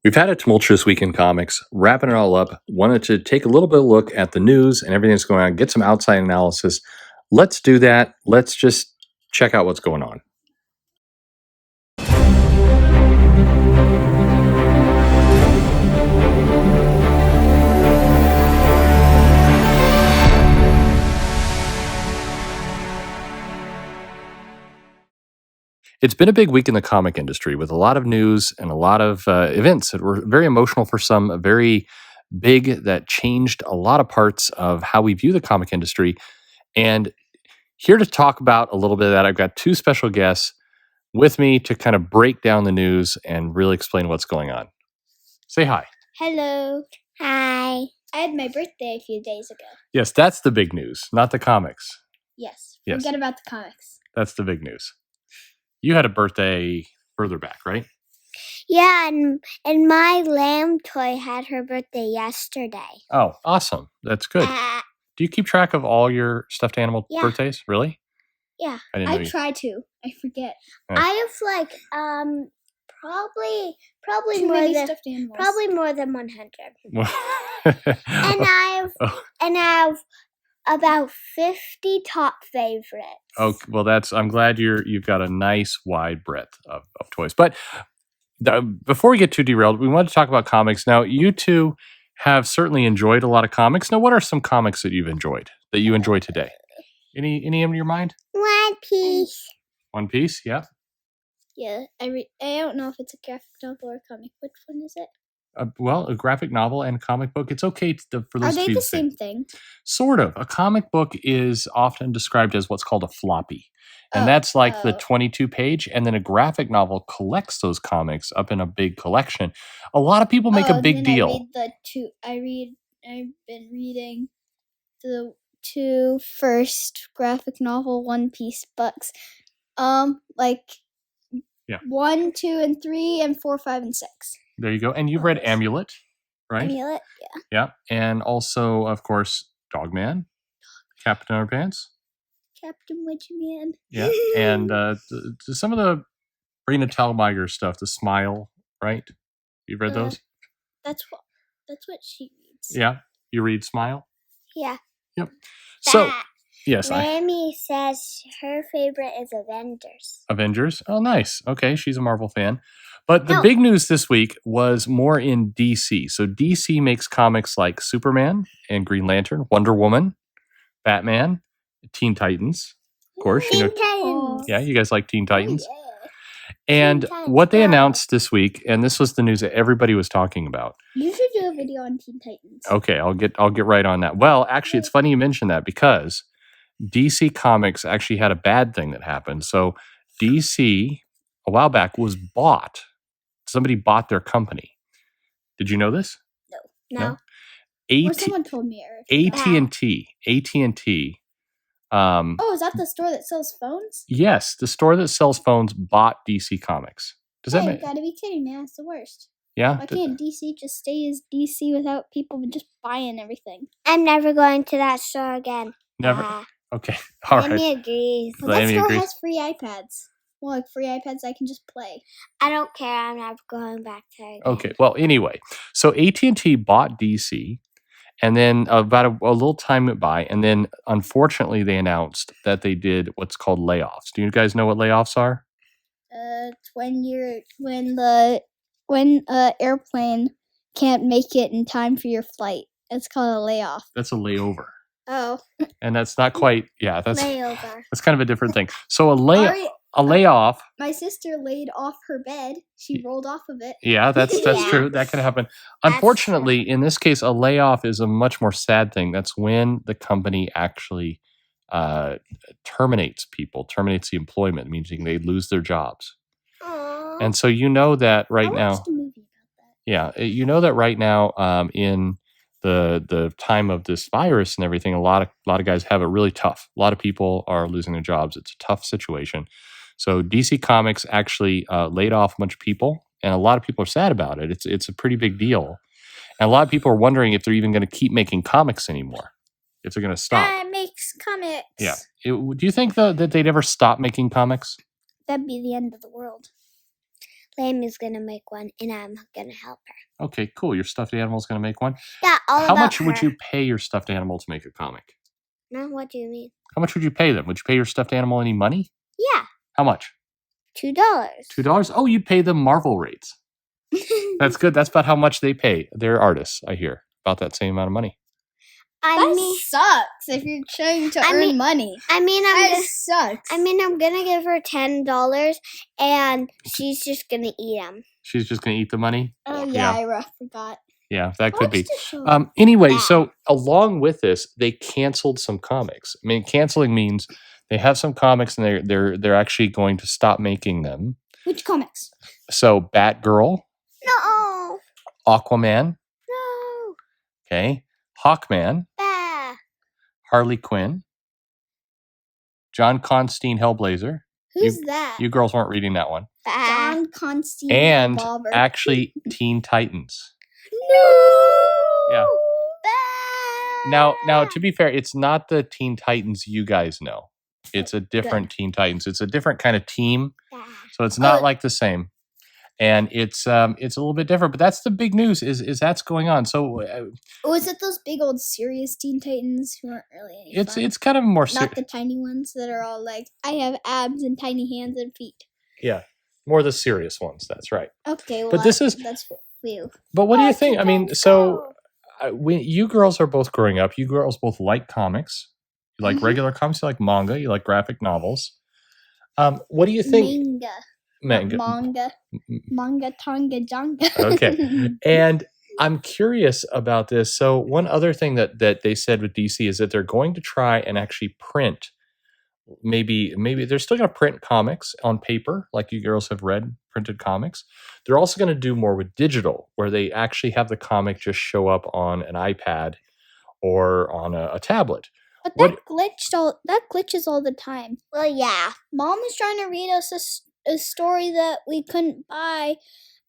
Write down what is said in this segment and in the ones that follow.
We've had a tumultuous week in comics. Wrapping it all up, wanted to take a little bit of a look at the news and everything that's going on, get some outside analysis. Let's do that. Let's just check out what's going on. It's been a big week in the comic industry with a lot of news and a lot of events that were very emotional for some, very big, that changed a lot of parts of how we view the comic industry. And here to talk about a little bit of that, I've got two special guests with me to kind of break down the news and really explain what's going on. Say hi. Hello. Hi. I had my birthday a few days ago. Yes, that's the big news, not the comics. Yes. Yes. Forget about the comics. That's the big news. You had a birthday further back, right? Yeah, and my lamb toy had her birthday yesterday. Oh, awesome. That's good. Do you keep track of all your stuffed animal birthdays? Really? Yeah. I didn't know I try to. I forget. Yeah. I have like probably Too more many than stuffed animals. probably more than 100. and And I have about 50 top favorites. Oh, well, I'm glad you've got a nice wide breadth of toys. But before we get too derailed, we want to talk about comics. Now, you two have certainly enjoyed a lot of comics. Now, what are some comics that you've enjoyed, that you enjoy today? Any in your mind? One Piece. One Piece, yeah. Yeah, I don't know if it's a graphic novel or comic. Which one is it? Well, a graphic novel and a comic book. It's okay for those Are to they be the same thing? Sort of. A comic book is often described as what's called a floppy. And that's like the 22 page. And then a graphic novel collects those comics up in a big collection. A lot of people make a big deal. I've been reading the two first graphic novel One Piece books. 1, 2, and 3, and 4, 5, and 6. There you go. And you've read Amulet, right? Amulet, yeah. Yeah. And also, of course, Dogman, Captain Underpants. Captain Wedgie-Man. Yeah. And some of the Brina Talmiger stuff, the Smile, right? You've read those? That's what she reads. Yeah. You read Smile? Yeah. Yep. So, yes. Rami says her favorite is Avengers. Avengers? Oh, nice. Okay, she's a Marvel fan. But the big news this week was more in DC. So DC makes comics like Superman and Green Lantern, Wonder Woman, Batman, Teen Titans. Of course, Teen Titans. Yeah, you guys like Teen Titans. Oh, yeah. And Teen Titans, what they announced this week, and this was the news that everybody was talking about. You should do a video on Teen Titans. Okay, I'll get right on that. Well, actually, it's funny you mentioned that because DC Comics actually had a bad thing that happened. So DC, a while back, was bought. Somebody bought their company. Did you know this? No. Or someone told me. AT&T. AT&T. Is that the store that sells phones? Yes, the store that sells phones bought DC Comics. Does that make? You gotta be kidding me! That's the worst. Yeah. Why can't DC just stay as DC without people just buying everything? I'm never going to that store again. Never. Okay. All right. Amy agrees. Well, that store has free iPads. Well, like free iPads I can just play. I don't care. I'm never going back there again. Okay. Well, anyway, so AT&T bought DC, and then about a little time went by, and then unfortunately they announced that they did what's called layoffs. Do you guys know what layoffs are? It's when airplane can't make it in time for your flight. It's called a layoff. That's a layover. Oh. And that's not quite. Yeah, that's layover. That's kind of a different thing. So a layoff. My sister laid off her bed. She rolled off of it. Yeah, that's true. That can happen. Unfortunately, in this case, a layoff is a much more sad thing. That's when the company actually terminates people, terminates the employment, meaning they lose their jobs. Aww. And so you know that right now. I watched a movie about that. Yeah, you know that right now in the time of this virus and everything, a lot of guys have it really tough. A lot of people are losing their jobs. It's a tough situation. So DC Comics actually laid off a bunch of people, and a lot of people are sad about it. It's a pretty big deal, and a lot of people are wondering if they're even going to keep making comics anymore, if they're going to stop. Makes comics. Yeah. Do you think that they'd ever stop making comics? That'd be the end of the world. Lamb is gonna make one, and I'm gonna help her. Okay, cool. Your stuffed animal is going to make one. Yeah, all How about much her. would you pay your stuffed animal to make a comic? No, what do you mean? How much would you pay them? Would you pay your stuffed animal any money? Yeah, How much? $2. $2? Oh, you'd pay them Marvel rates. That's good. That's about how much they pay their artists, I hear. About that same amount of money. That sucks if you're trying to earn money. That sucks. I'm gonna give her $10, and she's just gonna eat them. She's just going to eat the money? Oh, yeah, I forgot. Yeah, that could be. Yeah. Anyway, so along with this, they canceled some comics. I mean, canceling means they have some comics and they're actually going to stop making them. Which comics? So Batgirl, No, Aquaman, no, okay, Hawkman, bah. Harley Quinn, John Constantine Hellblazer. Who's that? You girls weren't reading that one. John Constantine And Revolver. actually Teen Titans. No. Yeah. Bah. Now, to be fair, it's not the Teen Titans you guys know. It's a different Teen Titans. It's a different kind of team, Bah. so it's not like the same. And it's a little bit different. But that's the big news is that's going on. So is it those big old serious Teen Titans who aren't really any fun? it's kind of more not the tiny ones that are all like, I have abs and tiny hands and feet. Yeah, more the serious ones. That's right. Okay, well, but this is that's you. But what do you think? I mean, so when you girls are both growing up, you girls both like comics. You like regular comics. You like manga. You like graphic novels. What do you think? Manga. Manga, tonga, jonga. Okay. And I'm curious about this. So one other thing that they said with DC is that they're going to try and actually print. Maybe they're still going to print comics on paper, like you girls have read printed comics. They're also going to do more with digital, where they actually have the comic just show up on an iPad or on a tablet. But that glitches all the time. Well, yeah. Mom was trying to read us a story that we couldn't buy,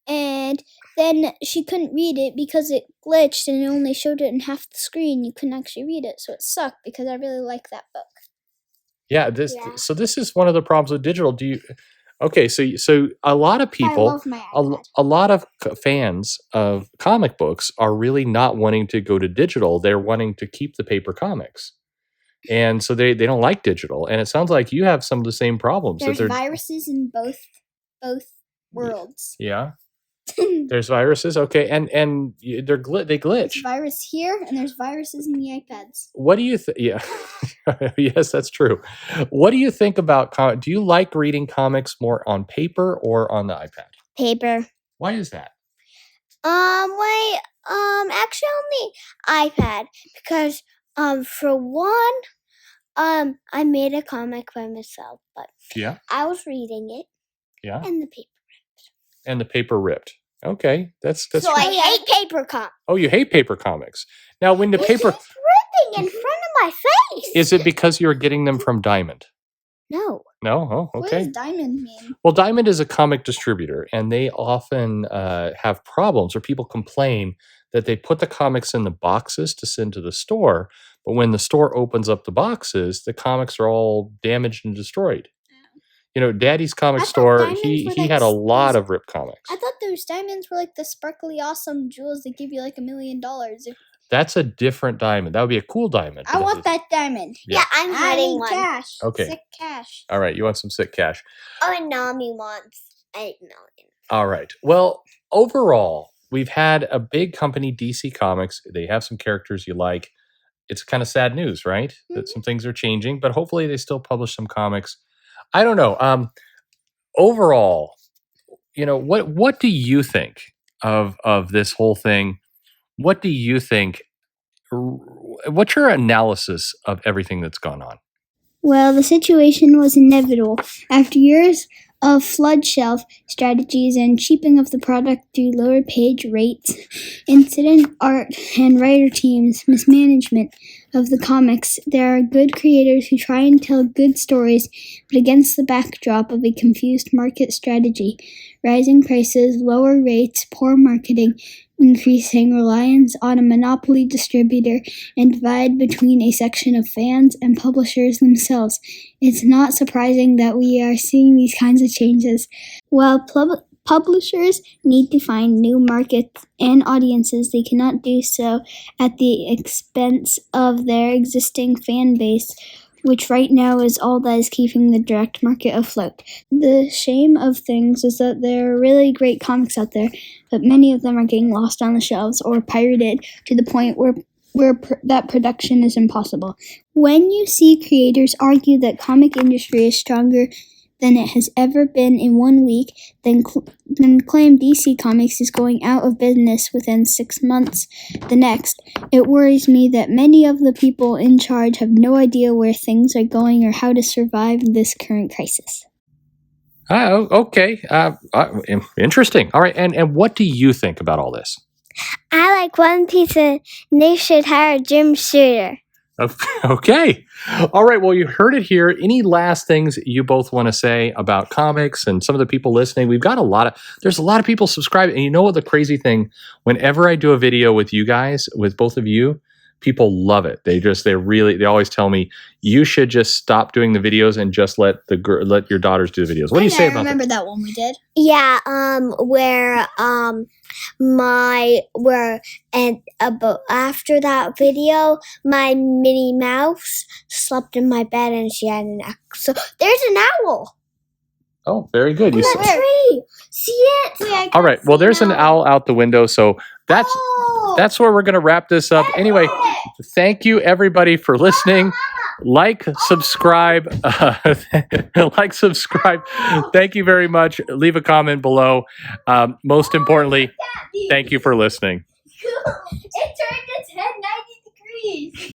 and then she couldn't read it because it glitched and it only showed it in half the screen. You couldn't actually read it, so it sucked because I really like that book. Yeah, so this is one of the problems with digital. So a lot of people, I love my iPad. a lot of fans of comic books are really not wanting to go to digital. They're wanting to keep the paper comics. And so they don't like digital. And it sounds like you have some of the same problems. There's viruses in both worlds. Yeah. There's viruses. Okay. And they glitch. There's virus here and there's viruses in the iPads. What do you think? Yeah. Yes, that's true. What do you think about do you like reading comics more on paper or on the iPad? Paper. Why is that? Actually on the iPad because for one, I made a comic by myself, but yeah, I was reading it. Yeah. And the paper ripped. And the paper ripped. Okay, that's. So I hate paper comics. Oh, you hate paper comics. Now, when the paper ripping in front of my face. Is it because you're getting them from Diamond? No. No? Oh, okay. What does Diamond mean? Well, Diamond is a comic distributor, and they often have problems or people complain that they put the comics in the boxes to send to the store, but when the store opens up the boxes, the comics are all damaged and destroyed. You know, Daddy's comic store, he had a lot of ripped comics. I thought those diamonds were like the sparkly, awesome jewels that give you like $1 million. That's a different diamond. That would be a cool diamond. I want that diamond. Yeah, I'm getting one. Cash. Okay. Sick cash. All right, you want some sick cash. Oh, and Nami wants $8 million. All right. Well, overall, we've had a big company, DC Comics. They have some characters you like. It's kind of sad news, right? Mm-hmm. That some things are changing, but hopefully they still publish some comics. I don't know. Overall, you know, what do you think of this whole thing? What do you think? What's your analysis of everything that's gone on? Well, the situation was inevitable. After years of flood shelf strategies and cheaping of the product through lower page rates, incident art and writer teams, mismanagement of the comics, there are good creators who try and tell good stories, but against the backdrop of a confused market strategy, rising prices, lower rates, poor marketing, increasing reliance on a monopoly distributor, and divide between a section of fans and publishers themselves. It's not surprising that we are seeing these kinds of changes. While Publishers need to find new markets and audiences. They cannot do so at the expense of their existing fan base, which right now is all that is keeping the direct market afloat. The shame of things is that there are really great comics out there, but many of them are getting lost on the shelves or pirated to the point where that production is impossible. When you see creators argue that comic industry is stronger than it has ever been in 1 week, then claim DC Comics is going out of business within 6 months the next, it worries me that many of the people in charge have no idea where things are going or how to survive this current crisis. Oh, okay. Interesting. All right. And what do you think about all this? I like One Piece and they should hire Jim Shooter. Okay. All right. Well, you heard it here. Any last things you both want to say about comics and some of the people listening? We've got there's a lot of people subscribing. And you know what the crazy thing, whenever I do a video with you guys, with both of you, people love it. They always tell me, you should just stop doing the videos and just let your daughters do the videos. What do you say about that? I remember that one we did. Yeah, after that video, my Minnie Mouse slept in my bed and she had an owl. So there's an owl. Oh, very good. On that tree. See it? All right. Well, there's an owl out the window, so that's where we're going to wrap this up. Anyway, thank you everybody for listening. Like, subscribe. Thank you very much. Leave a comment below. Most importantly, thank you for listening. It turned its head 90 degrees.